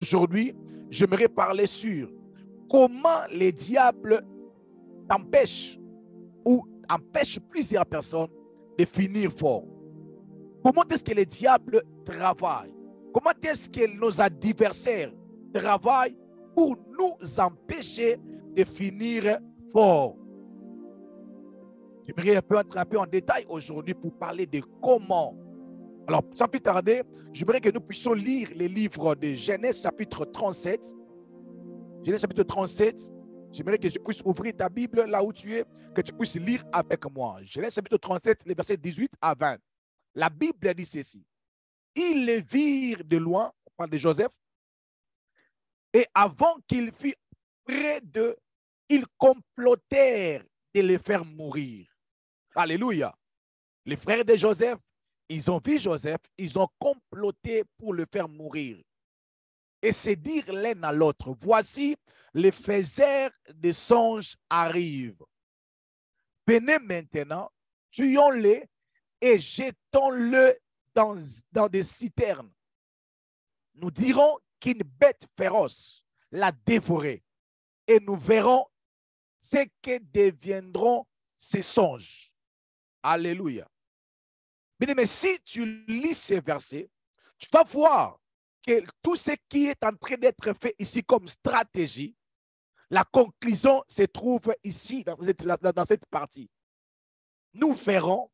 Aujourd'hui, j'aimerais parler sur comment les diables t'empêchent ou empêchent plusieurs personnes de finir fort. Comment est-ce que les diables travaillent? Comment est-ce que nos adversaires travaillent pour nous empêcher de finir fort? J'aimerais entrer un peu en détail aujourd'hui pour parler de comment. Alors, sans plus tarder, j'aimerais que nous puissions lire les livres de Genèse chapitre 37. Genèse chapitre 37. J'aimerais que je puisse ouvrir ta Bible là où tu es, que tu puisses lire avec moi. Genèse chapitre 37, les versets 18 à 20. La Bible dit ceci. Ils les virent de loin, on parle de Joseph, et avant qu'il fût près d'eux, ils complotèrent de les faire mourir. Alléluia. Les frères de Joseph, ils ont vu Joseph, ils ont comploté pour le faire mourir. Et c'est dire l'un à l'autre, voici, les faiseurs des songes arrivent. Venez maintenant, tuons-les et jetons-le dans des citernes. Nous dirons qu'une bête féroce l'a dévoré et nous verrons ce que deviendront ces songes. Alléluia. Mais si tu lis ces versets, tu vas voir que tout ce qui est en train d'être fait ici comme stratégie, la conclusion se trouve ici dans cette partie. Nous verrons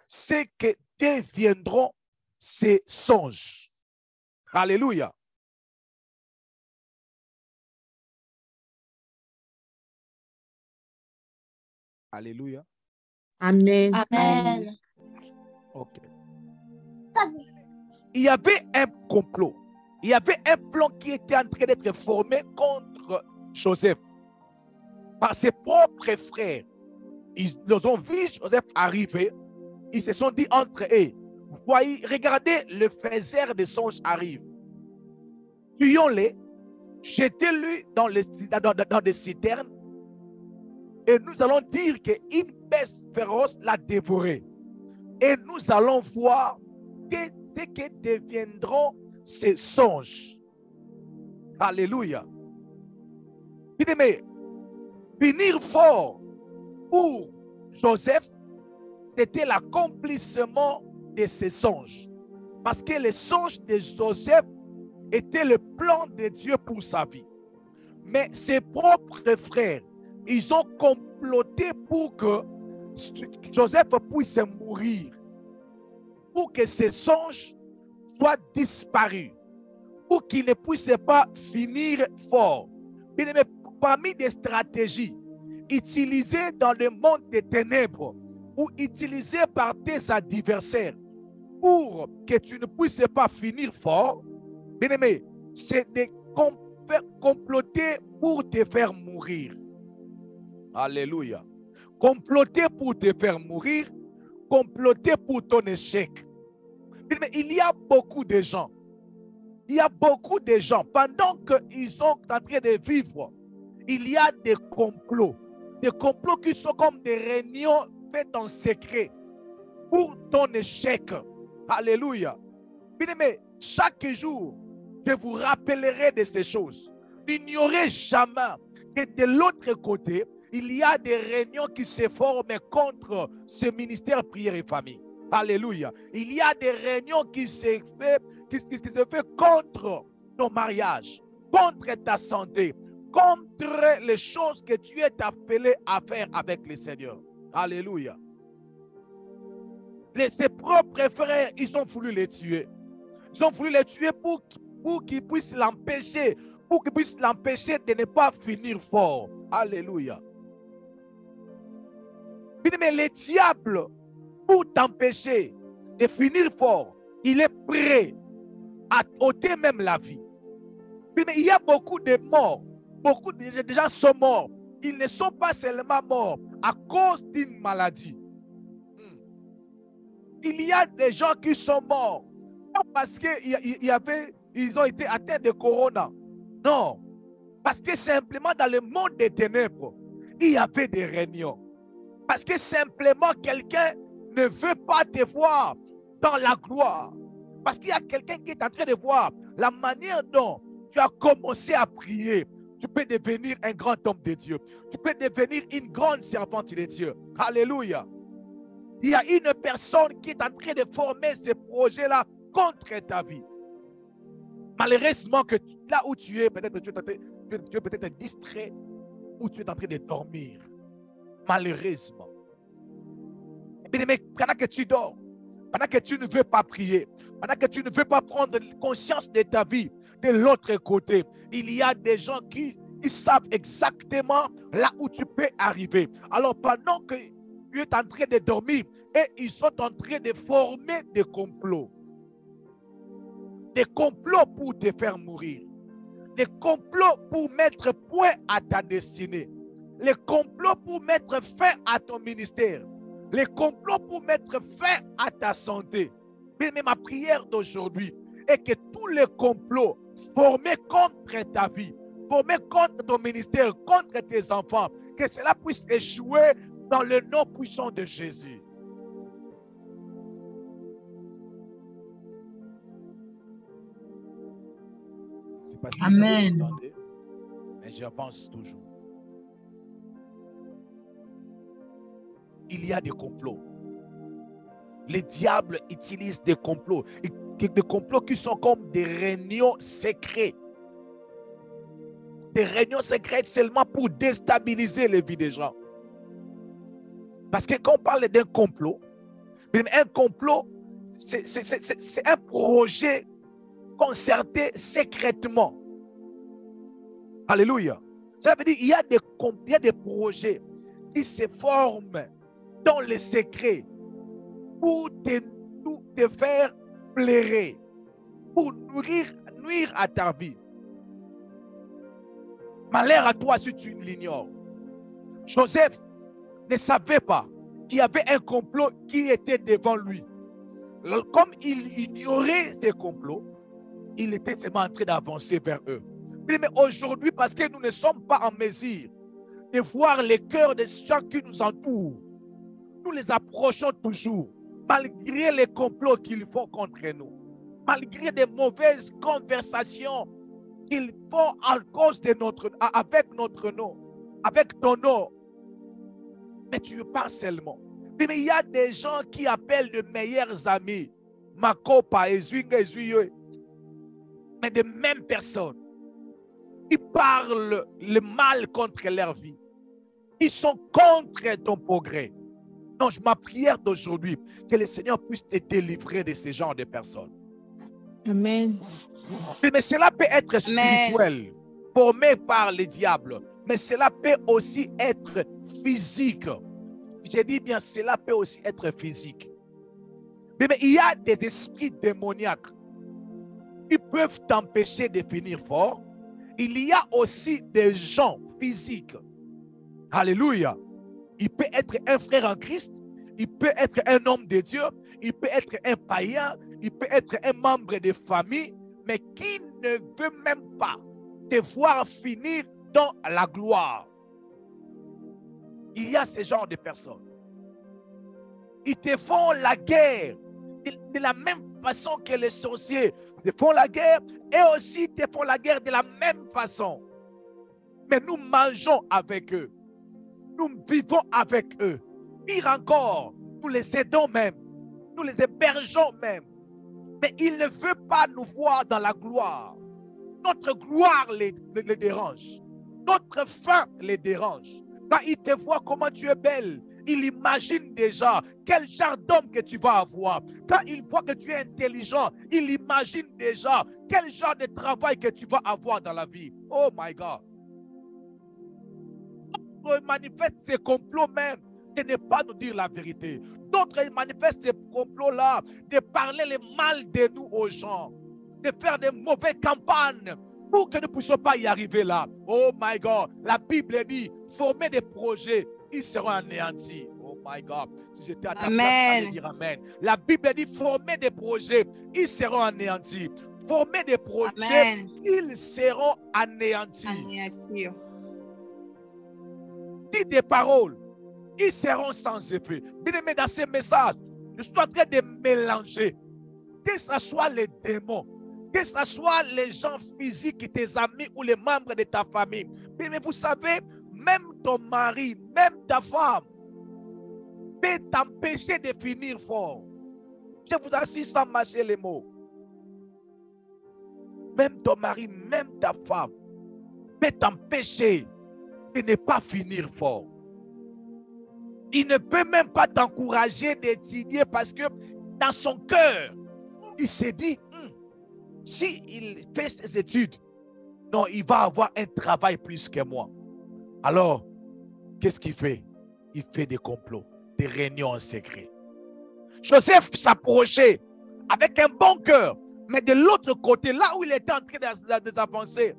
ce que deviendront ces songes. Alléluia. Alléluia. Amen. Amen. Ok. Il y avait un complot. Il y avait un plan qui était en train d'être formé contre Joseph par ses propres frères. Ils ont vu Joseph arriver. Ils se sont dit entre eux, voyez, regardez, le faiseur des songes arrive. Tuons-les, jetez-le dans des citernes et nous allons dire qu'une bête féroce l'a dévoré. Et nous allons voir ce que deviendront ces songes. Alléluia. Mais finir fort pour Joseph, c'était l'accomplissement de ces songes. Parce que les songes de Joseph étaient le plan de Dieu pour sa vie. Mais ses propres frères, ils ont comploté pour que Joseph puisse mourir, pour que ses songes soient disparus, pour qu'il ne puisse pas finir fort. Mais parmi des stratégies utilisées dans le monde des ténèbres ou utilisées par tes adversaires pour que tu ne puisses pas finir fort, bien-aimé, c'est de comploter pour te faire mourir. Alléluia. Comploter pour te faire mourir, comploter pour ton échec. Mais il y a beaucoup de gens, pendant qu'ils sont en train de vivre, il y a des complots qui sont comme des réunions faites en secret pour ton échec. Alléluia. Mais chaque jour, je vous rappellerai de ces choses. N'ignorez jamais que de l'autre côté, il y a des réunions qui se forment contre ce ministère prière et famille. Alléluia. Il y a des réunions qui se fait contre ton mariage, contre ta santé, contre les choses que tu es appelé à faire avec le Seigneur. Alléluia. Ses propres frères, ils ont voulu les tuer. Ils ont voulu les tuer pour qu'ils puissent l'empêcher, de ne pas finir fort. Alléluia. Mais le diable, pour t'empêcher de finir fort, il est prêt à ôter même la vie. Mais il y a beaucoup de morts. Beaucoup de gens sont morts. Ils ne sont pas seulement morts à cause d'une maladie. Il y a des gens qui sont morts pas parce qu'ils ont été atteints de corona. Non. Parce que simplement dans le monde des ténèbres, il y avait des réunions. Parce que simplement quelqu'un ne veut pas te voir dans la gloire. Parce qu'il y a quelqu'un qui est en train de voir la manière dont tu as commencé à prier, tu peux devenir un grand homme de Dieu. Tu peux devenir une grande servante de Dieu. Alléluia. Il y a une personne qui est en train de former ce projet-là contre ta vie. Malheureusement, que là où tu es, peut-être tu es peut-être distrait ou tu es en train de dormir. Malheureusement. Mais pendant que tu dors, pendant que tu ne veux pas prier, pendant que tu ne veux pas prendre conscience de ta vie, de l'autre côté, il y a des gens qui savent exactement là où tu peux arriver. Alors pendant que tu es en train de dormir et ils sont en train de former des complots. Des complots pour te faire mourir. Des complots pour mettre point à ta destinée. Les complots pour mettre fin à ton ministère. Les complots pour mettre fin à ta santé. Mais ma prière d'aujourd'hui est que tous les complots formés contre ta vie, formés contre ton ministère, contre tes enfants, que cela puisse échouer dans le nom puissant de Jésus. Je ne sais pas si Amen. vous entendez, mais j'avance toujours. Il y a des complots. Les diables utilisent des complots qui sont comme des réunions secrètes. Des réunions secrètes seulement pour déstabiliser les vies des gens. Parce que quand on parle d'un complot, c'est un projet concerté secrètement. Alléluia. Ça veut dire qu'il y a des projets qui se forment dans le secret pour te faire pleurer, pour nuire à ta vie. Malheur à toi si tu l'ignores. Joseph ne savait pas qu'il y avait un complot qui était devant lui. Comme il ignorait ces complots, il était seulement en train d'avancer vers eux. Mais aujourd'hui, parce que nous ne sommes pas en mesure de voir les cœurs des gens qui nous entourent, nous les approchons toujours, malgré les complots qu'ils font contre nous, malgré des mauvaises conversations qu'ils font à cause de avec notre nom, avec ton nom. Mais tu parles seulement. Mais il y a des gens qui appellent de meilleurs amis, Makopa, mais de mêmes personnes qui parlent le mal contre leur vie. Ils sont contre ton progrès. Donc, ma prière d'aujourd'hui, que le Seigneur puisse te délivrer de ce genre de personnes. Amen. Mais cela peut être spirituel, formé par les diables. Mais cela peut aussi être physique. Je dis bien, cela peut aussi être physique. Mais il y a des esprits démoniaques qui peuvent t'empêcher de finir fort. Il y a aussi des gens physiques. Alléluia. Il peut être un frère en Christ, il peut être un homme de Dieu, il peut être un païen, il peut être un membre de famille, mais qui ne veut même pas te voir finir dans la gloire. Il y a ce genre de personnes. Ils te font la guerre de la même façon que les sorciers te font la guerre, et aussi te font la guerre de la même façon. Mais nous mangeons avec eux. Nous vivons avec eux. Pire encore, nous les aidons même. Nous les hébergeons même. Mais ils ne veulent pas nous voir dans la gloire. Notre gloire les dérange. Notre faim les dérange. Quand ils te voient comment tu es belle, ils imaginent déjà quel genre d'homme que tu vas avoir. Quand ils voient que tu es intelligent, ils imaginent déjà quel genre de travail que tu vas avoir dans la vie. Oh my God. D'autres manifestent ces complots même de ne pas nous dire la vérité. D'autres manifestent ces complots-là de parler le mal de nous aux gens, de faire des mauvaises campagnes pour que nous ne puissions pas y arriver là. Oh my God, la Bible dit, former des projets, ils seront anéantis. Oh my God, si j'étais à ta place, j'allais dire Amen. La Bible dit, former des projets, ils seront anéantis. Former des projets, Amen. Ils seront anéantis. Dis des paroles, ils seront sans effet. Bien aimé, dans ces messages, je suis en train de mélanger, que ce soit les démons, Que ce soit les gens physiques, tes amis ou les membres de ta famille. Mais vous savez, même ton mari, même ta femme peut t'empêcher de finir fort. Je vous assure sans mâcher les mots. Même ton mari, même ta femme peut t'empêcher de ne pas finir fort. Il ne peut même pas t'encourager d'étudier parce que dans son cœur, il s'est dit, s'il fait ses études, non, il va avoir un travail plus que moi. Alors, qu'est-ce qu'il fait? Il fait des complots, des réunions en secret. Joseph s'approchait avec un bon cœur, mais de l'autre côté, là où il était en train d'avancer,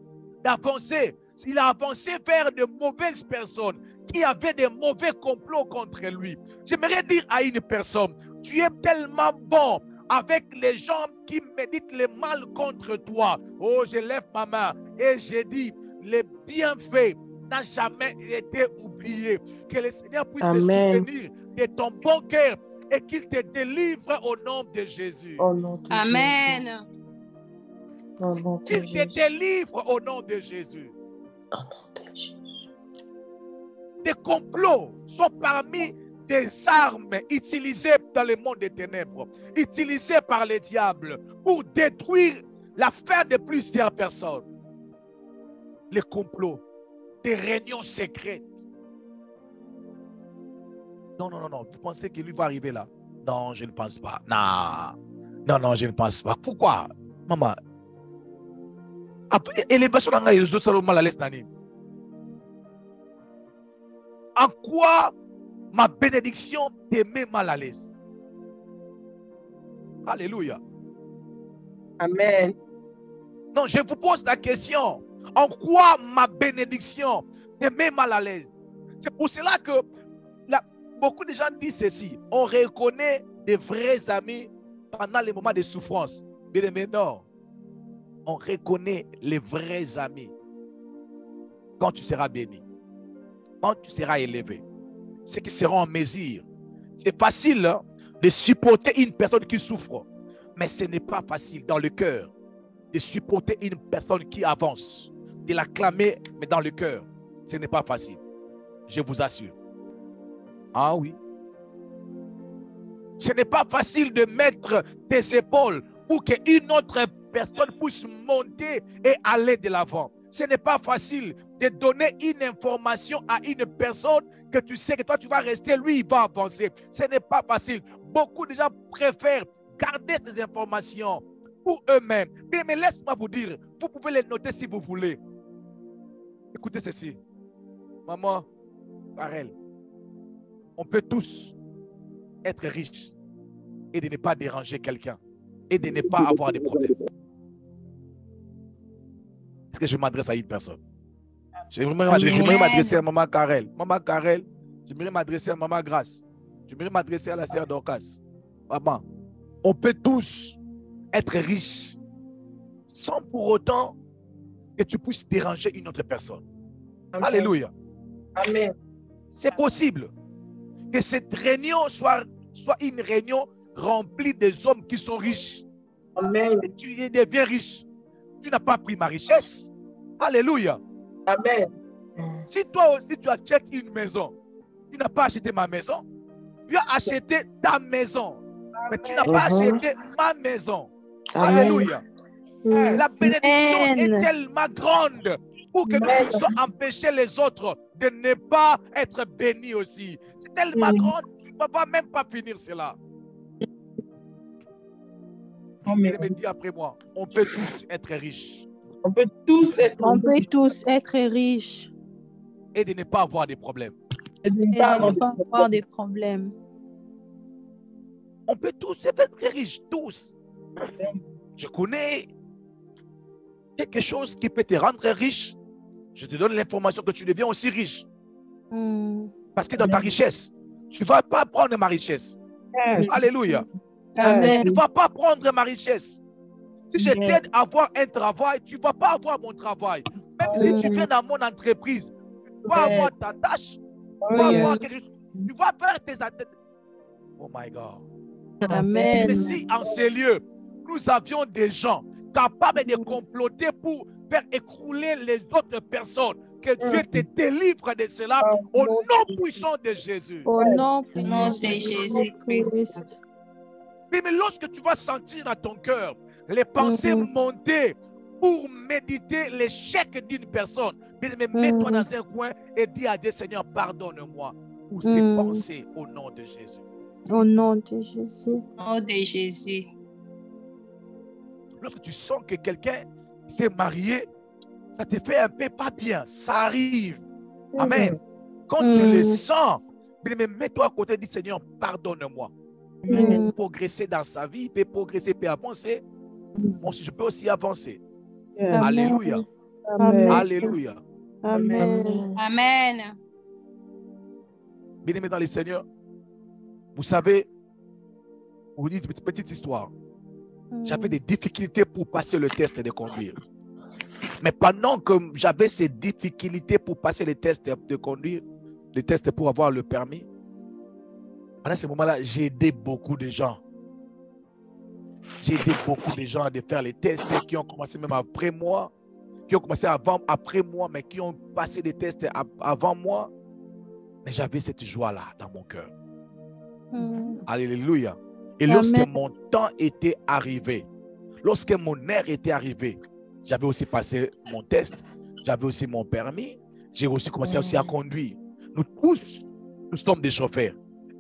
il a avancé vers de mauvaises personnes qui avaient des mauvais complots contre lui. J'aimerais dire à une personne, tu es tellement bon avec les gens qui méditent le mal contre toi. Oh, je lève ma main et je dis, les bienfaits n'ont jamais été oubliés. Que le Seigneur puisse se souvenir de ton bon cœur et qu'il te délivre au nom de Jésus. Au nom de Amen. Qu'il te délivre au nom de Jésus. Au nom de Jésus. Des complots sont parmi des armes utilisées dans le monde des ténèbres, utilisées par les diables pour détruire l'affaire de plusieurs personnes. Les complots, des réunions secrètes. Non. Vous pensez que lui va arriver là? Non, je ne pense pas. Non, je ne pense pas. Pourquoi? Maman. Élévation dans les autres salons mal à l'aise. En quoi ma bénédiction te met mal à l'aise? Alléluia. Amen. Non, je vous pose la question. En quoi ma bénédiction te met mal à l'aise? C'est pour cela que beaucoup de gens disent ceci. On reconnaît des vrais amis pendant les moments de souffrance. Mais non. On reconnaît les vrais amis quand tu seras béni, quand tu seras élevé. Ceux qui seront en mesure. C'est facile de supporter une personne qui souffre, mais ce n'est pas facile dans le cœur de supporter une personne qui avance, de l'acclamer, mais dans le cœur. Ce n'est pas facile. Je vous assure. Ah oui. Ce n'est pas facile de mettre tes épaules pour qu'une autre personne puisse monter et aller de l'avant. Ce n'est pas facile de donner une information à une personne que tu sais que toi tu vas rester, lui il va avancer. Ce n'est pas facile. Beaucoup de gens préfèrent garder ces informations pour eux-mêmes. Mais laisse-moi vous dire, vous pouvez les noter si vous voulez. Écoutez ceci. Maman, Karel, on peut tous être riches et de ne pas déranger quelqu'un et de ne pas avoir de problèmes. Est-ce que je m'adresse à une personne? J'aimerais m'adresser à Maman Karel. Maman Karel, j'aimerais m'adresser à Maman Grâce. J'aimerais m'adresser à la sœur Dorcas. Maman, on peut tous être riches sans pour autant que tu puisses déranger une autre personne. Amen. Alléluia. Amen. C'est possible que cette réunion soit une réunion remplie des hommes qui sont riches. Amen. Et tu deviens riche. Tu n'as pas pris ma richesse. Alléluia. Amen. Si toi aussi tu achètes une maison, tu n'as pas acheté ma maison, tu as acheté ta maison. Mais tu n'as pas acheté ma maison. Amen. Alléluia. La bénédiction est tellement grande pour que nous puissions empêcher les autres de ne pas être bénis aussi. C'est tellement grand, tu ne vas même pas finir cela. Amen. Je me dis après moi, on peut tous être riches. On peut tous être riches. Et de ne pas avoir de problèmes. Et de ne pas avoir des problèmes. On peut tous être riches, tous. Je connais quelque chose qui peut te rendre riche. Je te donne l'information que tu deviens aussi riche. Parce que dans ta richesse, tu ne vas pas prendre ma richesse. Alléluia. Amen. Tu ne vas pas prendre ma richesse. Si je t'aide à avoir un travail, tu ne vas pas avoir mon travail. Même si tu viens dans mon entreprise, tu vas avoir ta tâche. Tu vas avoir quelque chose. Tu vas faire tes attentes. Oh my God. Amen. Et si en ces lieux, nous avions des gens capable de comploter pour faire écrouler les autres personnes. Que Dieu te délivre de cela au nom puissant de Jésus. Au nom Au nom de Jésus-Christ. Mais lorsque tu vas sentir dans ton cœur les pensées monter pour méditer l'échec d'une personne, mais mets-toi dans un coin et dis à Dieu, Seigneur, pardonne-moi pour ces pensées au nom de Jésus. Au nom de Jésus. Au nom de Jésus. Lorsque tu sens que quelqu'un s'est marié, ça te fait un peu pas bien, ça arrive. Amen. Quand tu le sens, mais mets-toi à côté et dis, Seigneur, pardonne-moi. Il peut progresser dans sa vie, il peut progresser, il peut avancer. Moi aussi, je peux aussi avancer. Amen. Alléluia. Amen. Alléluia. Amen. Amen. Bien-aimés dans le Seigneur, vous savez, vous dites une petite histoire. J'avais des difficultés pour passer le test de conduire. Mais pendant que j'avais ces difficultés pour passer le test de conduire, le test pour avoir le permis, pendant ce moment-là, j'ai aidé beaucoup de gens. J'ai aidé beaucoup de gens à faire les tests qui ont commencé même après moi, qui ont commencé après moi, mais qui ont passé des tests avant moi. Mais j'avais cette joie-là dans mon cœur. Alléluia. Et lorsque mon temps était arrivé, lorsque mon heure était arrivée, j'avais aussi passé mon test, j'avais aussi mon permis, j'ai aussi commencé aussi à conduire. Nous tous, nous sommes des chauffeurs.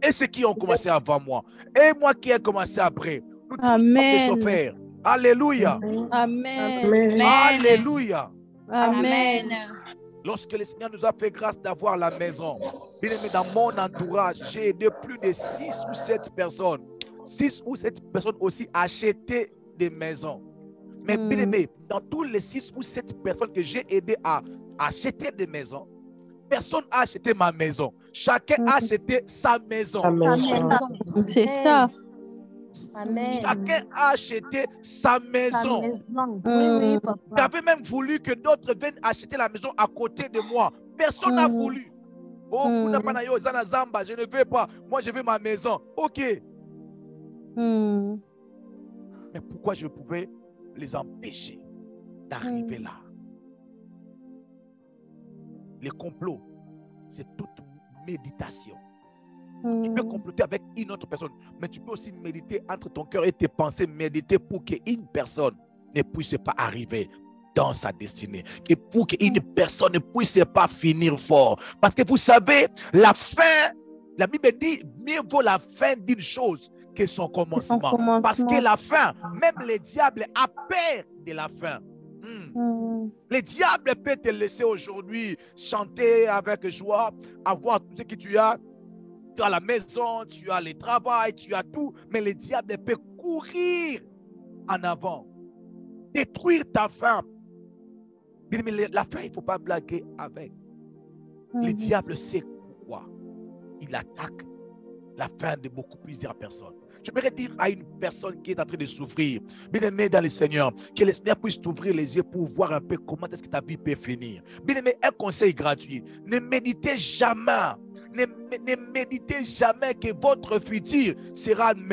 Et ceux qui ont commencé avant moi, et moi qui ai commencé après, nous tous sommes des chauffeurs. Alléluia. Amen. Alléluia. Amen. Lorsque le Seigneur nous a fait grâce d'avoir la maison, bien aimé, dans mon entourage, j'ai aidé plus de 6 ou 7 personnes. 6 ou 7 personnes aussi achetaient des maisons. Mais bien aimé, dans tous les 6 ou 7 personnes que j'ai aidé à acheter des maisons, personne n'a acheté ma maison. Chacun a acheté sa maison. C'est ça. Amen. Chacun a acheté sa maison. Oui, papa. J'avais même voulu que d'autres viennent acheter la maison à côté de moi. Personne n'a voulu. Oh, je ne veux pas. Moi, je veux ma maison. Ok. Mais pourquoi je pouvais les empêcher d'arriver là? Les complots, c'est toute méditation. Tu peux comploter avec une autre personne, mais tu peux aussi méditer entre ton cœur et tes pensées, méditer pour qu'une personne ne puisse pas arriver dans sa destinée, et pour qu'une personne ne puisse pas finir fort. Parce que vous savez, la fin, la Bible dit, mieux vaut la fin d'une chose que son commencement. Parce que la fin, même le diable a peur de la fin. Le diable peut te laisser aujourd'hui chanter avec joie, avoir tout ce que tu as. Tu as la maison, tu as le travail, tu as tout. Mais le diable peut courir en avant, détruire ta fin. Mais la fin, il ne faut pas blaguer avec. Le diable sait pourquoi il attaque la fin de plusieurs personnes. J'aimerais dire à une personne qui est en train de souffrir, bien aimé dans le Seigneur, que le Seigneur puisse t'ouvrir les yeux pour voir un peu comment est-ce que ta vie peut finir. Bien aimé, un conseil gratuit. Ne méditez jamais. Ne méditez jamais que votre futur sera ne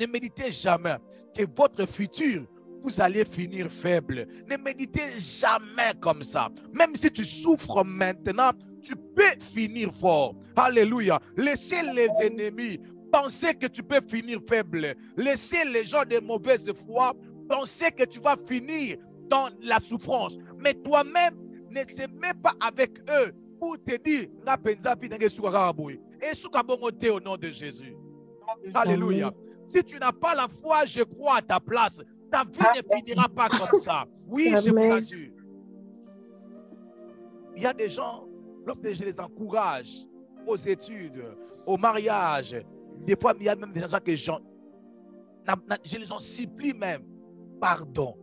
méditez jamais que votre futur, vous allez finir faible. Ne méditez jamais comme ça. Même si tu souffres maintenant, tu peux finir fort. Alléluia. Laissez les ennemis penser que tu peux finir faible. Laissez les gens de mauvaise foi penser que tu vas finir dans la souffrance. Mais toi-même, ne se mets pas avec eux pour te dire et au nom de Jésus. Alléluia. Si tu n'as pas la foi, je crois à ta place. Ta vie ne finira pas comme ça. Oui, je vous assure. Il y a des gens, lorsque je les encourage aux études, au mariage, des fois, il y a même des gens que je les en supplie même. Pardon.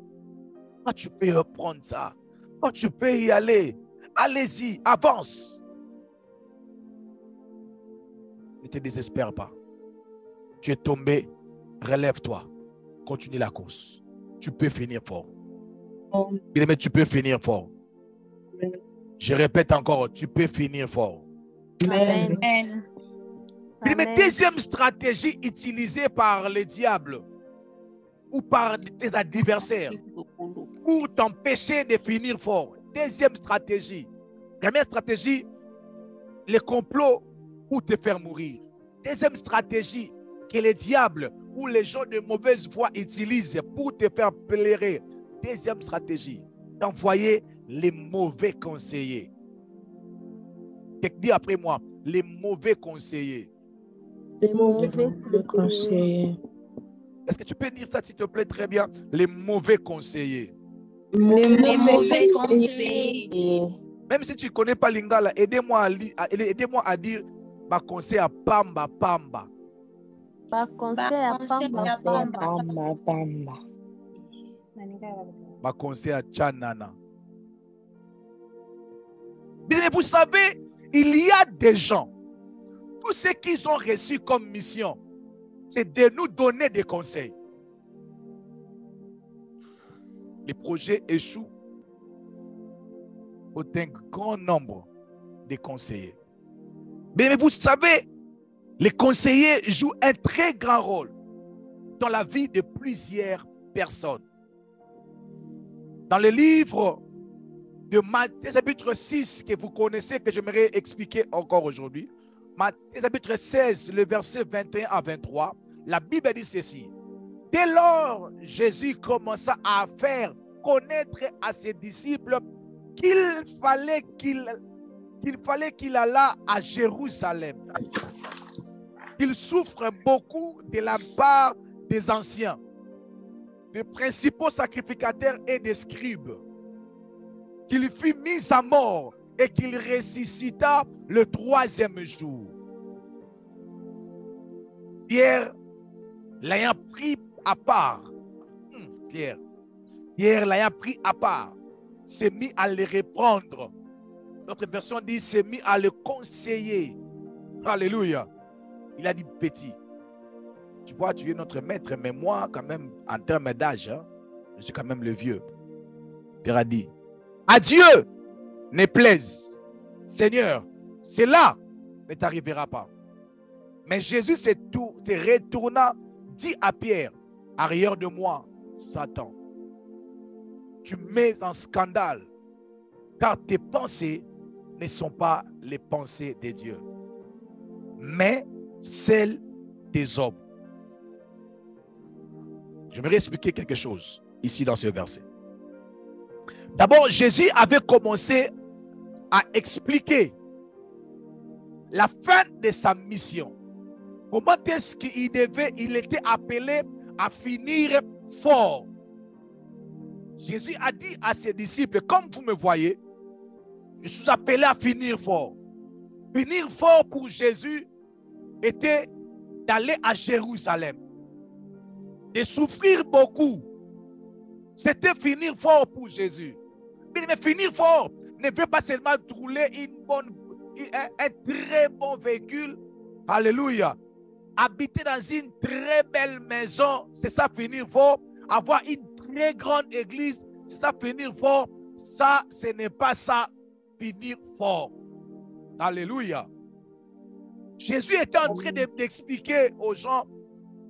Toi, tu peux reprendre ça. Toi, tu peux y aller. Allez-y, avance. Ne te désespère pas. Tu es tombé, relève-toi. Continue la course. Tu peux finir fort. Mais tu peux finir fort. Je répète encore, tu peux finir fort. Amen. Mais Amen. deuxième stratégie utilisée par le diable ou par tes adversaires pour t'empêcher de finir fort. Deuxième stratégie. Première stratégie, les complots pour te faire mourir. Deuxième stratégie que les diables ou les gens de mauvaise foi utilisent pour te faire pleurer. Deuxième stratégie, d'envoyer les mauvais conseillers. Dis après moi, les mauvais conseillers. Les mauvais Le conseiller. Est-ce que tu peux dire ça, s'il te plaît, très bien? Les mauvais conseillers. Les mauvais conseillers. Même si tu ne connais pas Lingala, aidez-moi à dire ma conseil à Pamba Pamba. Pas conseil à Pamba. Bamba, bamba. Ma conseil à Tchanana. Mais vous savez, il y a des gens, tout ce qu'ils ont reçu comme mission, c'est de nous donner des conseils. Les projets échouent pour un grand nombre de conseillers. Mais vous savez, les conseillers jouent un très grand rôle dans la vie de plusieurs personnes. Dans le livre de Matthieu chapitre 6 que vous connaissez, que j'aimerais expliquer encore aujourd'hui, Matthieu chapitre 16, le verset 21 à 23, la Bible dit ceci. Dès lors, Jésus commença à faire connaître à ses disciples qu'il fallait qu'il allât à Jérusalem, qu'il souffre beaucoup de la part des anciens, des principaux sacrificateurs et des scribes, qu'il fut mis à mort et qu'il ressuscita le troisième jour. Pierre l'ayant pris à part, Pierre l'ayant pris à part, s'est mis à le reprendre. Notre version dit s'est mis à le conseiller. Alléluia. Il a dit petit. Tu vois, tu es notre maître, mais moi, quand même, en termes d'âge, hein, je suis quand même le vieux. Pierre a dit, à Dieu ne plaise, Seigneur, cela ne t'arrivera pas. Mais Jésus se retourna, dit à Pierre, arrière de moi, Satan, tu mets en scandale, car tes pensées ne sont pas les pensées de Dieu, mais celles des hommes. Je vais expliquer quelque chose ici dans ce verset. D'abord, Jésus avait commencé à expliquer la fin de sa mission. Comment est-ce qu'il était appelé à finir fort. Jésus a dit à ses disciples, comme vous me voyez, je suis appelé à finir fort. Finir fort pour Jésus était d'aller à Jérusalem, de souffrir beaucoup. C'était finir fort pour Jésus. Mais finir fort ne veut pas seulement rouler un très bon véhicule. Alléluia. Habiter dans une très belle maison, c'est ça finir fort. Avoir une très grande église, c'est ça finir fort. Ça, ce n'est pas ça finir fort. Alléluia. Jésus était en train d'expliquer aux gens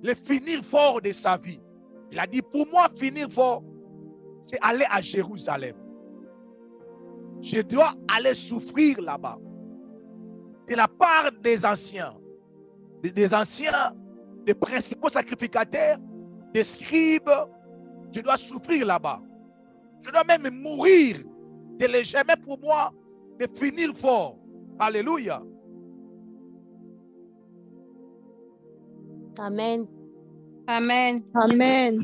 le finir fort de sa vie. Il a dit, pour moi, finir fort, c'est aller à Jérusalem. Je dois aller souffrir là-bas. De la part des anciens, des principaux sacrificateurs, des scribes, je dois souffrir là-bas. Je dois même mourir. Ce n'est jamais pour moi de finir fort. Alléluia. Amen. Amen. Amen.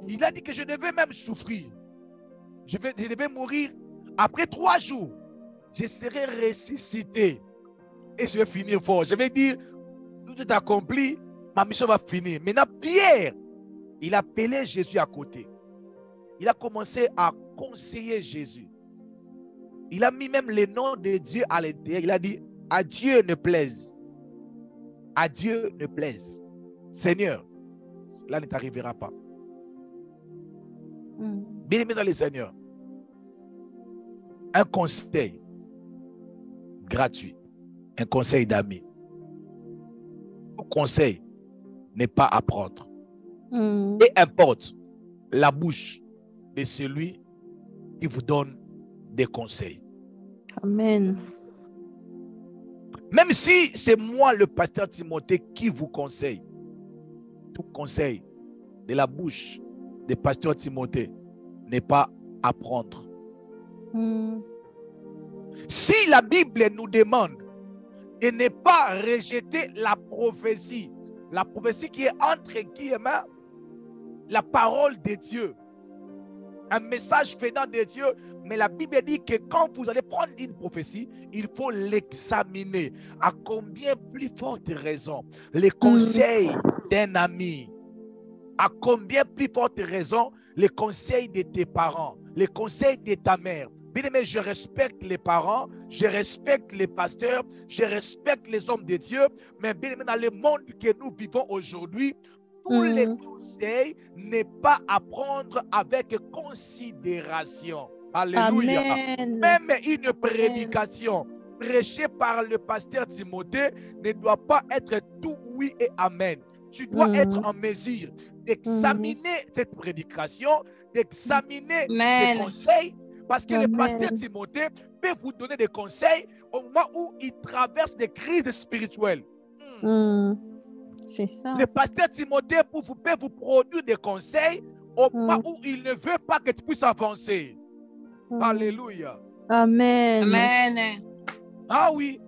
Il a dit que je devais même souffrir. Je devais mourir. Après 3 jours, je serai ressuscité. Et je vais finir fort. Je vais dire, tout est accompli, ma mission va finir. Maintenant, Pierre, il a appelé Jésus à côté. Il a commencé à conseiller Jésus. Il a mis même le nom de Dieu à l'intérieur. Il a dit, à Dieu ne plaise. À Dieu ne plaise. Seigneur, cela ne t'arrivera pas. Bien aimé dans le Seigneur, un conseil gratuit. un conseil d'ami. Tout conseil n'est pas à prendre. Et importe la bouche de celui qui vous donne des conseils. Amen. Même si c'est moi, le pasteur Timothée, qui vous conseille, tout conseil de la bouche du pasteur Timothée n'est pas à prendre. Si la Bible nous demande de ne pas rejeter la prophétie qui est entre guillemets la parole de Dieu, un message venant de Dieu, mais la Bible dit que quand vous allez prendre une prophétie, il faut l'examiner. À combien plus forte raison les conseils d'un ami, à combien plus forte raison les conseils de tes parents, les conseils de ta mère. Bien aimé, je respecte les parents, je respecte les pasteurs, je respecte les hommes de Dieu, mais bien aimé, dans le monde que nous vivons aujourd'hui, tous les conseils n'est pas à prendre avec considération. Alléluia. Amen. Même une prédication prêchée par le pasteur Timothée ne doit pas être tout oui et amen. Tu dois être en mesure d'examiner cette prédication, d'examiner les conseils, parce que le pasteur Timothée peut vous donner des conseils au moment où il traverse des crises spirituelles. C'est ça. Le pasteur Timothée peut vous produire des conseils au moment où il ne veut pas que tu puisses avancer. Alléluia. Amen. Amen. Ah oui.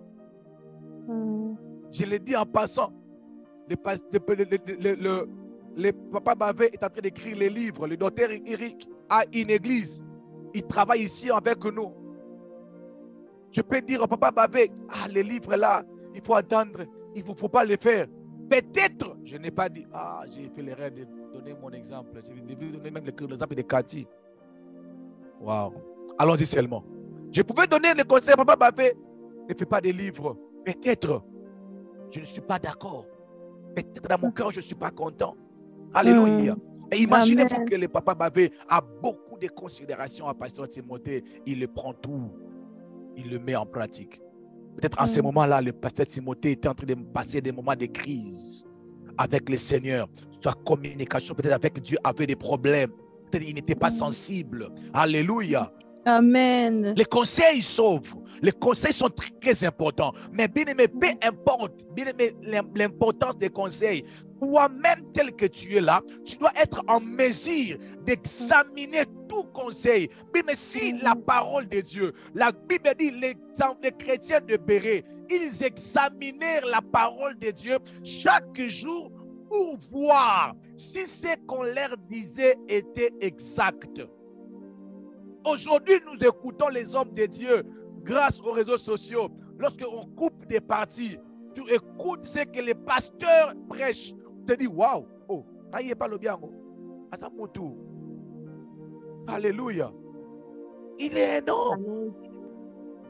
Je l'ai dit en passant. Le papa Bavé est en train d'écrire les livres. Le docteur Eric a une église. Il travaille ici avec nous. Je peux dire au papa Bavé, les livres là, il faut attendre. Il ne faut pas les faire. Peut-être, je n'ai pas dit, j'ai fait l'erreur de donner mon exemple. J'ai donné même l'exemple de Cathy. Waouh. Allons-y seulement. Je pouvais donner le conseil à papa Bavé, ne fais pas des livres. Peut-être, je ne suis pas d'accord. Peut-être dans mon cœur, je ne suis pas content. Alléluia. Et imaginez-vous que le papa Bavé a beaucoup de considération à pasteur Timothée. Il le prend tout. Il le met en pratique. Peut-être en ce moment-là, le pasteur Timothée était en train de passer des moments de crise avec le Seigneur. Sa communication peut-être avec Dieu avait des problèmes. Peut-être qu'il n'était pas sensible. Alléluia. Amen. Les conseils sauvent. Les conseils sont très importants. Mais bien aimé, peu importe l'importance des conseils, toi-même tel que tu es là, tu dois être en mesure d'examiner tout conseil. Mais si la parole de Dieu, la Bible dit, les chrétiens de Béret, ils examinèrent la parole de Dieu chaque jour pour voir si ce qu'on leur disait était exact. Aujourd'hui, nous écoutons les hommes de Dieu grâce aux réseaux sociaux. Lorsqu'on coupe des parties, tu écoutes ce que les pasteurs prêchent. Tu te dis, waouh, il pas le bien. Alléluia. Il est énorme. Amen.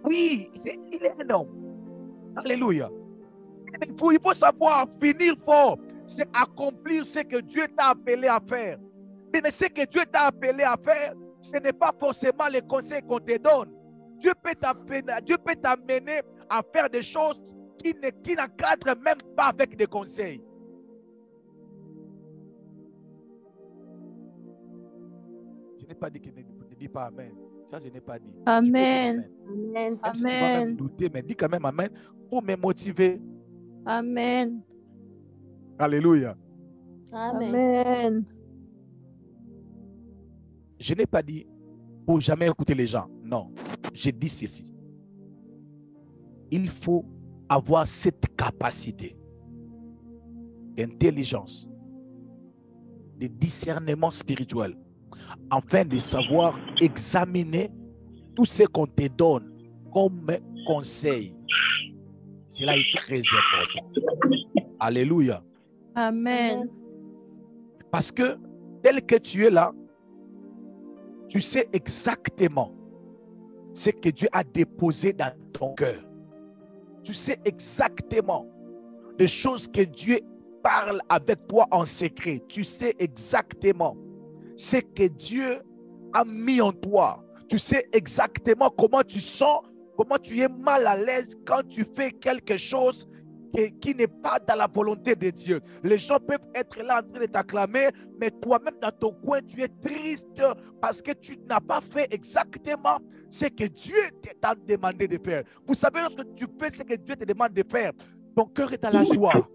Oui, il est énorme. Alléluia. Il faut savoir finir fort. C'est accomplir ce que Dieu t'a appelé à faire. Mais ce que Dieu t'a appelé à faire, ce n'est pas forcément les conseils qu'on te donne. Dieu peut t'amener à faire des choses qui n'encadrent même pas avec des conseils. Je n'ai pas dit qu'il ne dit pas Amen. Ça, je n'ai pas dit. Amen. Amen. Amen. Tu vas même douter, mais dis quand même Amen pour me motiver. Amen. Alléluia. Amen. Amen. Je n'ai pas dit pour jamais écouter les gens. Non, j'ai dit ceci. Il faut avoir cette capacité d'intelligence, de discernement spirituel, afin de savoir examiner tout ce qu'on te donne comme conseil. Cela est très important. Alléluia. Amen. Parce que tel que tu es là, tu sais exactement ce que Dieu a déposé dans ton cœur. Tu sais exactement les choses que Dieu parle avec toi en secret. Tu sais exactement ce que Dieu a mis en toi. Tu sais exactement comment tu sens comment tu es mal à l'aise quand tu fais quelque chose qui n'est pas dans la volonté de Dieu. Les gens peuvent être là en train de t'acclamer, mais toi-même dans ton coin, tu es triste parce que tu n'as pas fait exactement ce que Dieu t'a demandé de faire. Vous savez, lorsque tu fais ce que Dieu te demande de faire, ton cœur est dans la joie.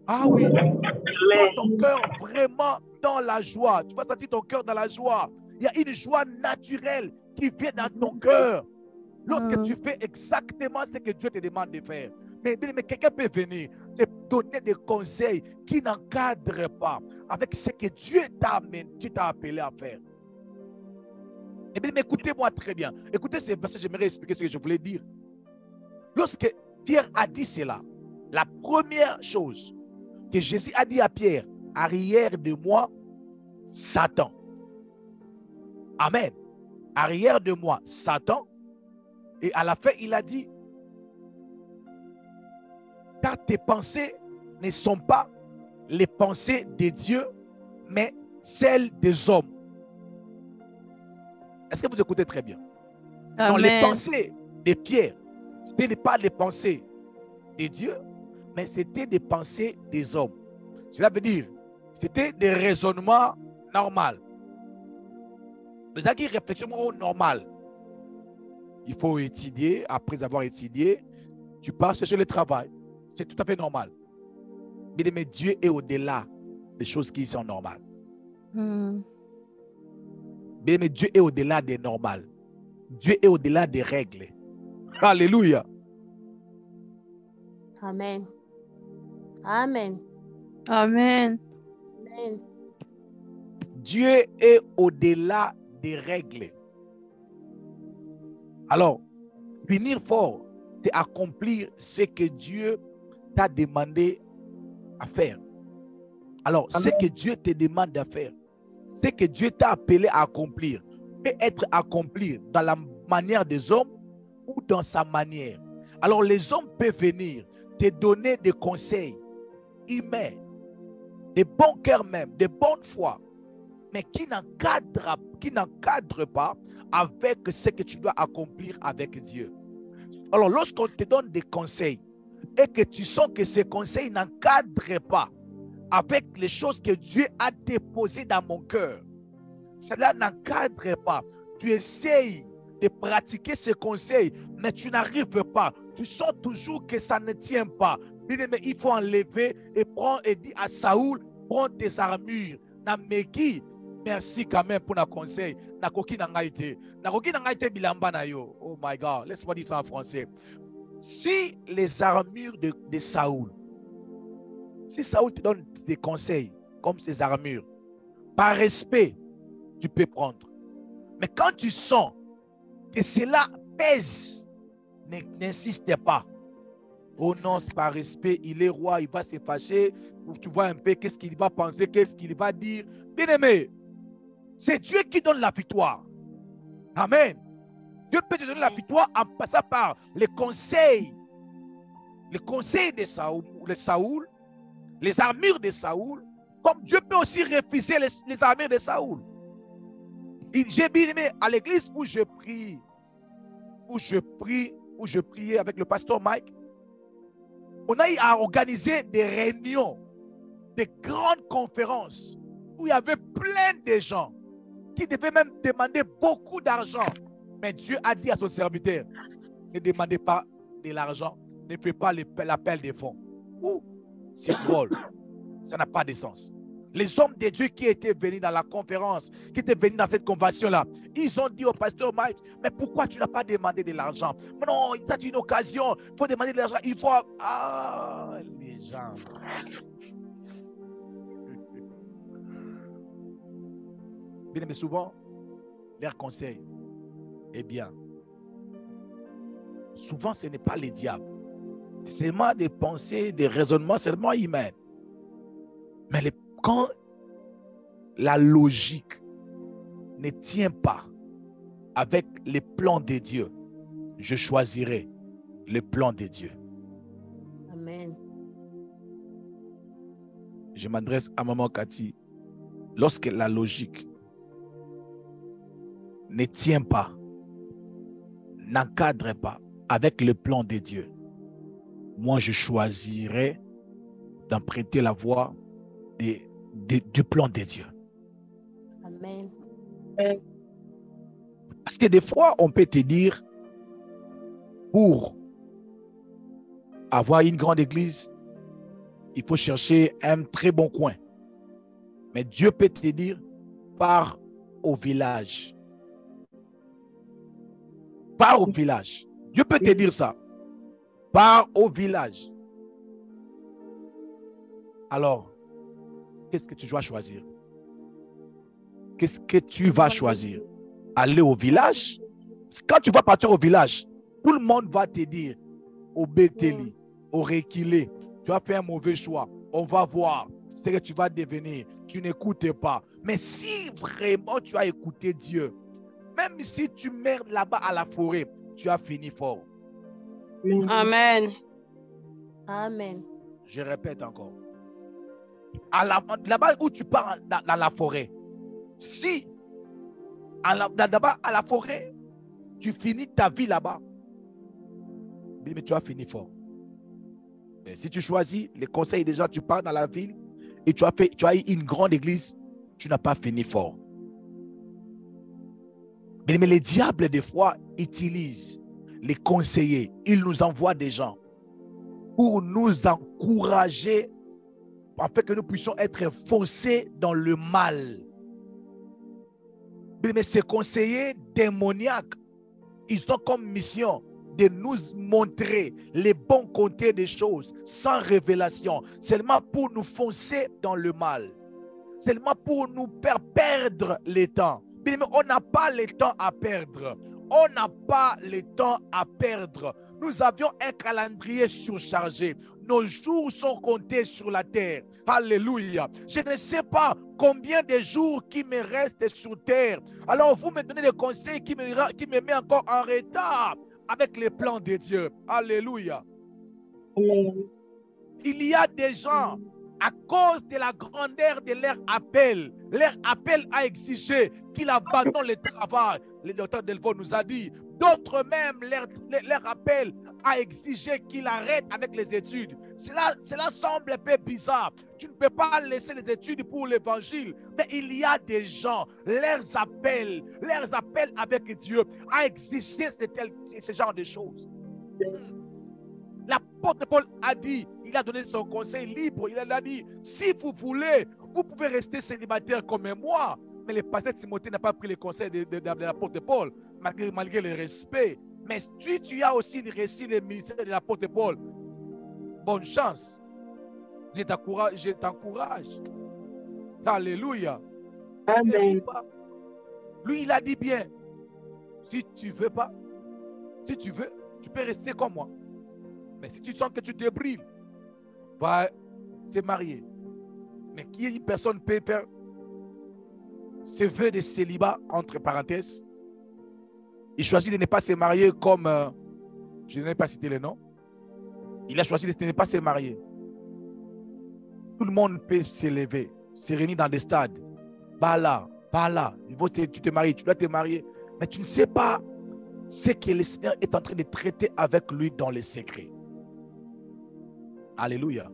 Ah oui, tu sens ton cœur vraiment dans la joie. Tu vas sentir ton cœur dans la joie. Il y a une joie naturelle qui vient dans ton cœur lorsque tu fais exactement ce que Dieu te demande de faire. Mais quelqu'un peut venir te donner des conseils qui n'encadrent pas avec ce que Dieu t'a appelé à faire. Eh bien, écoutez-moi très bien. Écoutez ces versets, j'aimerais expliquer ce que je voulais dire. Lorsque Pierre a dit cela, la première chose que Jésus a dit à Pierre, arrière de moi, Satan. Amen. Arrière de moi, Satan. Et à la fin, il a dit, car tes pensées ne sont pas les pensées de Dieu, mais celles des hommes. Est-ce que vous écoutez très bien? Amen. Donc, les pensées de Pierre, ce n'étaient pas les pensées de Dieu, mais c'était des pensées des hommes. Cela veut dire, c'était des raisonnements normaux. Des réflexions normales. Il faut étudier. Après avoir étudié, tu pars chercher le travail. C'est tout à fait normal. Mais Dieu est au-delà des choses qui sont normales. Mais Dieu est au-delà des normales. Dieu est au-delà des règles. Alléluia. Amen. Amen. Amen. Amen. Dieu est au-delà des règles. Alors, finir fort, c'est accomplir ce que Dieu t'a demandé à faire. Alors, ce que Dieu te demande à faire, ce que Dieu t'a appelé à accomplir, peut être accompli dans la manière des hommes ou dans sa manière. Alors, les hommes peuvent venir te donner des conseils humains, des bons cœurs même, des bonnes foi, mais qui n'encadrent pas avec ce que tu dois accomplir avec Dieu. Alors, lorsqu'on te donne des conseils et que tu sens que ces conseils n'encadrent pas avec les choses que Dieu a déposées dans mon cœur, cela n'encadre pas. Tu essayes de pratiquer ces conseils, mais tu n'arrives pas. Tu sens toujours que ça ne tient pas. Mais il faut enlever et prendre et dire à Saoul, prends tes armures. Nameki, merci quand même pour nos conseils. Nakoki nangaite. Nakoki nangaite bilamba na yo. Oh my God, laisse-moi dire ça en français. Si les armures de Saoul, si Saoul te donne des conseils comme ces armures, par respect, tu peux prendre. Mais quand tu sens que cela pèse, n'insiste pas. Oh non, c'est par respect, il est roi, il va se fâcher. Tu vois un peu qu'est-ce qu'il va penser, qu'est-ce qu'il va dire. Bien aimé, c'est Dieu qui donne la victoire. Amen. Dieu peut te donner la victoire en passant par les conseils de Saoul, les armures de Saoul, comme Dieu peut aussi refuser les armures de Saoul. J'ai bien aimé à l'église où je priais avec le pasteur Mike. On a eu à organiser des réunions, des grandes conférences où il y avait plein de gens qui devaient même demander beaucoup d'argent. Mais Dieu a dit à son serviteur, ne demandez pas de l'argent, ne faites pas l'appel des fonds. C'est drôle, ça n'a pas de sens. Les hommes de Dieu qui étaient venus dans la conférence, qui étaient venus dans cette convention-là, ils ont dit au pasteur Mike, mais pourquoi tu n'as pas demandé de l'argent? Non, c'est une occasion, il faut demander de l'argent, il faut... Ah, les gens. Bien, mais souvent, leur conseil est bien. Souvent, ce n'est pas les diables. C'est seulement des pensées, des raisonnements seulement humains. Mais quand la logique ne tient pas avec les plans de Dieu, je choisirai le plan de Dieu. Amen. Je m'adresse à Maman Cathy. Lorsque la logique ne tient pas, n'encadre pas avec le plan de Dieu, moi je choisirais d'emprunter la voie du plan de Dieu. Amen. Parce que des fois, on peut te dire, pour avoir une grande église, il faut chercher un très bon coin. Mais Dieu peut te dire, pars au village. Pars au village. Dieu peut te dire ça. Pars au village. Alors, qu'est-ce que tu dois choisir? Qu'est-ce que tu vas choisir? Aller au village? Quand tu vas partir au village, tout le monde va te dire, au Béthéli, au Réquilé, tu as fait un mauvais choix. On va voir ce que tu vas devenir. Tu n'écoutes pas. Mais si vraiment tu as écouté Dieu, même si tu meurs là-bas à la forêt, tu as fini fort. Amen. Amen. Je répète encore. Là-bas où tu pars dans la forêt, si là-bas à la forêt, tu finis ta vie là-bas, mais tu as fini fort. Mais si tu choisis les conseils des gens, tu pars dans la ville et tu as eu une grande église, tu n'as pas fini fort. Mais les diables, des fois, utilisent les conseillers. Ils nous envoient des gens pour nous encourager, afin que nous puissions être foncés dans le mal. Mais ces conseillers démoniaques, ils ont comme mission de nous montrer les bons côtés des choses sans révélation, seulement pour nous foncer dans le mal, seulement pour nous faire perdre le temps. Mais on n'a pas le temps à perdre. On n'a pas le temps à perdre. Nous avions un calendrier surchargé. Nos jours sont comptés sur la terre. Alléluia. Je ne sais pas combien de jours qui me restent sur terre. Alors vous me donnez des conseils qui me met encore en retard avec les plans de Dieu. Alléluia. Amen. Il y a des gens, à cause de la grandeur de leur appel a exigé qu'il abandonne le travail. Le docteur Delvaux nous a dit. D'autres même, leur appel a exigé qu'il arrête avec les études. Cela semble un peu bizarre. Tu ne peux pas laisser les études pour l'évangile. Mais il y a des gens, leurs appels avec Dieu a exigé ce genre de choses. L'apôtre Paul a dit, il a donné son conseil libre, il a dit, si vous voulez, vous pouvez rester célibataire comme moi. Mais le pasteur Timothée n'a pas pris le conseil de l'apôtre Paul, malgré le respect. Mais tu as aussi reçu le ministère de l'apôtre Paul. Bonne chance. Je t'encourage. Alléluia. Amen. Lui, il a dit bien, si tu veux pas, si tu veux, tu peux rester comme moi. Mais si tu sens que tu te brilles, va se marier. Mais qui personne peut faire ce vœu de célibat, entre parenthèses. Il choisit de ne pas se marier comme, je n'ai pas cité le nom. Il a choisi de ne pas se marier. Tout le monde peut s'élever, se réunir dans des stades. Pas là. Tu te maries, tu dois te marier. Mais tu ne sais pas ce que le Seigneur est en train de traiter avec lui dans les secrets. Alléluia.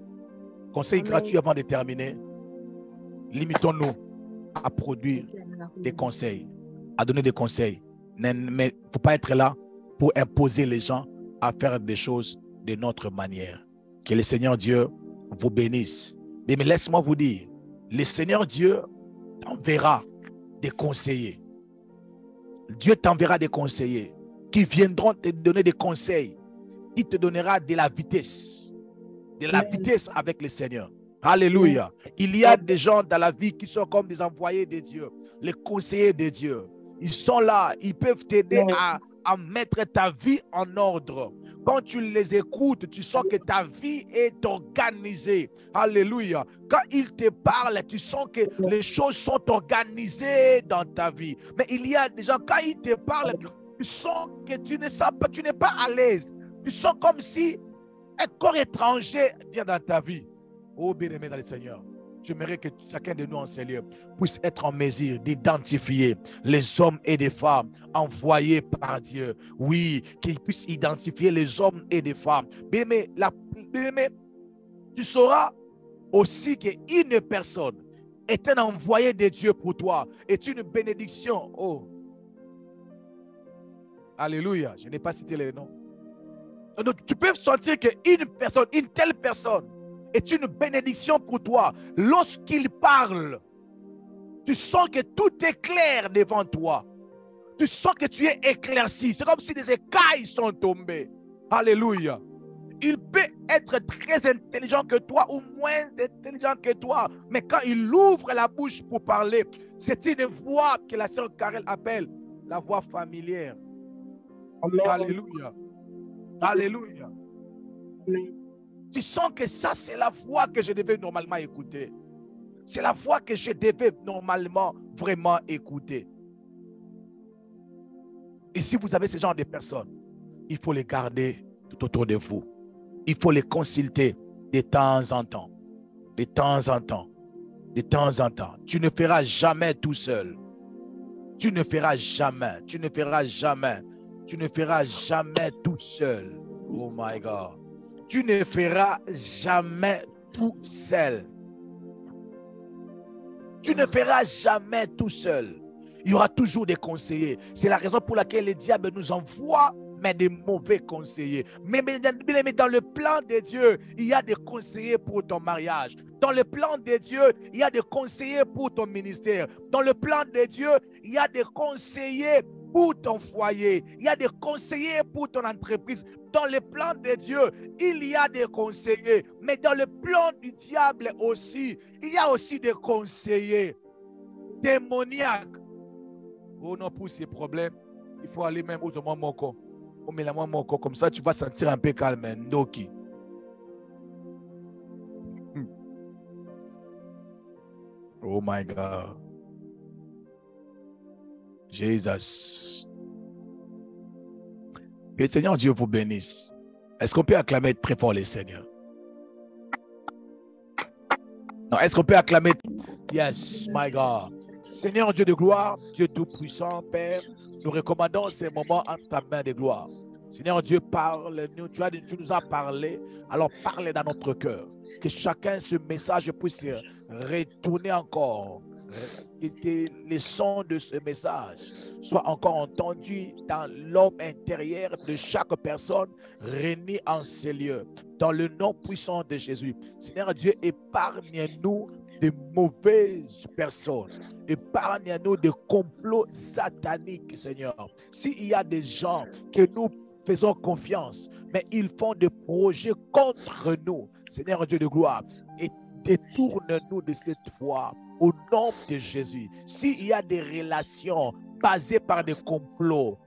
Conseil Amen. gratuit avant de terminer. Limitons-nous à produire des conseils, à donner des conseils. Mais il ne faut pas être là pour imposer les gens à faire des choses de notre manière. Que le Seigneur Dieu vous bénisse. Mais laisse-moi vous dire, le Seigneur Dieu t'enverra des conseillers. Dieu t'enverra des conseillers qui viendront te donner des conseils, qui te donnera de la vitesse. De la vitesse avec le Seigneur. Alléluia. Il y a des gens dans la vie qui sont comme des envoyés de Dieu, les conseillers de Dieu. Ils sont là, ils peuvent t'aider à mettre ta vie en ordre. Quand tu les écoutes, tu sens que ta vie est organisée. Alléluia. Quand ils te parlent, tu sens que les choses sont organisées dans ta vie. Mais il y a des gens, quand ils te parlent, tu sens que tu n'es pas à l'aise. Tu sens comme si un corps étranger vient dans ta vie. Oh, bien-aimé dans le Seigneur. J'aimerais que chacun de nous en ces lieux puisse être en mesure d'identifier les hommes et les femmes envoyés par Dieu. Oui, qu'ils puissent identifier les hommes et les femmes. Bien-aimé, tu sauras aussi qu'une personne est un envoyé de Dieu pour toi, est une bénédiction. Oh, alléluia, je n'ai pas cité les noms. Donc, tu peux sentir qu'une personne, une telle personne est une bénédiction pour toi. Lorsqu'il parle, tu sens que tout est clair devant toi. Tu sens que tu es éclairci. C'est comme si des écailles sont tombées. Alléluia. Il peut être très intelligent que toi ou moins intelligent que toi. Mais quand il ouvre la bouche pour parler, c'est une voix que la sœur Karel appelle la voix familière. Amen. Alléluia. Alléluia. Amen. Tu sens que ça, c'est la voix que je devais normalement écouter. C'est la voix que je devais normalement vraiment écouter. Et si vous avez ce genre de personnes, il faut les garder tout autour de vous. Il faut les consulter de temps en temps. De temps en temps. De temps en temps. Tu ne feras jamais tout seul. Tu ne feras jamais. Tu ne feras jamais. Tu ne feras jamais tout seul. Oh my God. Tu ne feras jamais tout seul. Tu ne feras jamais tout seul. Il y aura toujours des conseillers. C'est la raison pour laquelle le diable nous envoie, mais des mauvais conseillers. Mais dans le plan de Dieu, il y a des conseillers pour ton mariage. Dans le plan de Dieu, il y a des conseillers pour ton ministère. Dans le plan de Dieu, il y a des conseillers pour ton foyer. Il y a des conseillers pour ton entreprise. Dans le plan de Dieu, il y a des conseillers. Mais dans le plan du diable aussi, il y a aussi des conseillers démoniaques. Oh non, pour ces problèmes, il faut aller même aux hommes moko. Comme ça, tu vas sentir un peu calme. Ndoki. Oh my God. Jésus. Que le Seigneur Dieu vous bénisse. Est-ce qu'on peut acclamer très fort le Seigneur? Non, est-ce qu'on peut acclamer? Yes, my God. Seigneur Dieu de gloire, Dieu tout-puissant, Père, nous recommandons ces moments entre ta main de gloire. Seigneur Dieu, parle-nous. Tu nous as parlé, alors parle dans notre cœur. Que chacun, ce message puisse retourner encore. Que les sons de ce message soient encore entendus dans l'homme intérieur de chaque personne réunie en ces lieux. Dans le nom puissant de Jésus. Seigneur Dieu, épargne-nous de mauvaises personnes. Épargne-nous de complots sataniques, Seigneur. S'il y a des gens que nous faisons confiance, mais ils font des projets contre nous, Seigneur Dieu de gloire, et détourne-nous de cette foi au nom de Jésus. S'il y a des relations basées par des complots,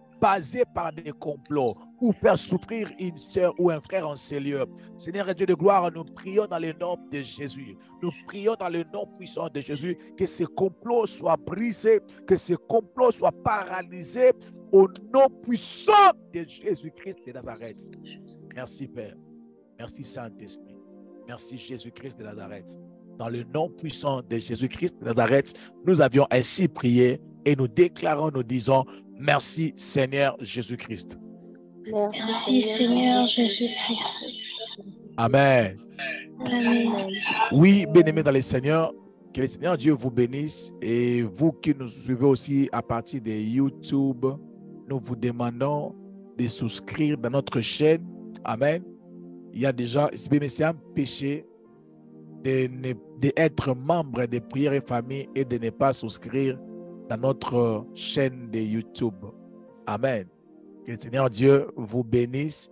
pour faire souffrir une sœur ou un frère en ces lieux, Seigneur Dieu de gloire, nous prions dans le nom de Jésus. Nous prions dans le nom puissant de Jésus que ces complots soient brisés, que ces complots soient paralysés au nom puissant de Jésus-Christ de Nazareth. Merci Père. Merci Saint-Esprit. Merci Jésus-Christ de Nazareth. Dans le nom puissant de Jésus-Christ de Nazareth, nous avions ainsi prié et nous déclarons, nous disons, merci Seigneur Jésus-Christ. Merci Seigneur Jésus-Christ. Amen. Amen. Oui, bien-aimés dans le Seigneur, que le Seigneur Dieu vous bénisse. Et vous qui nous suivez aussi à partir de YouTube, nous vous demandons de souscrire dans notre chaîne. Amen. Il y a des gens, c'est un péché d'être membre de Prières et Famille et de ne pas souscrire dans notre chaîne de YouTube. Amen. Que le Seigneur Dieu vous bénisse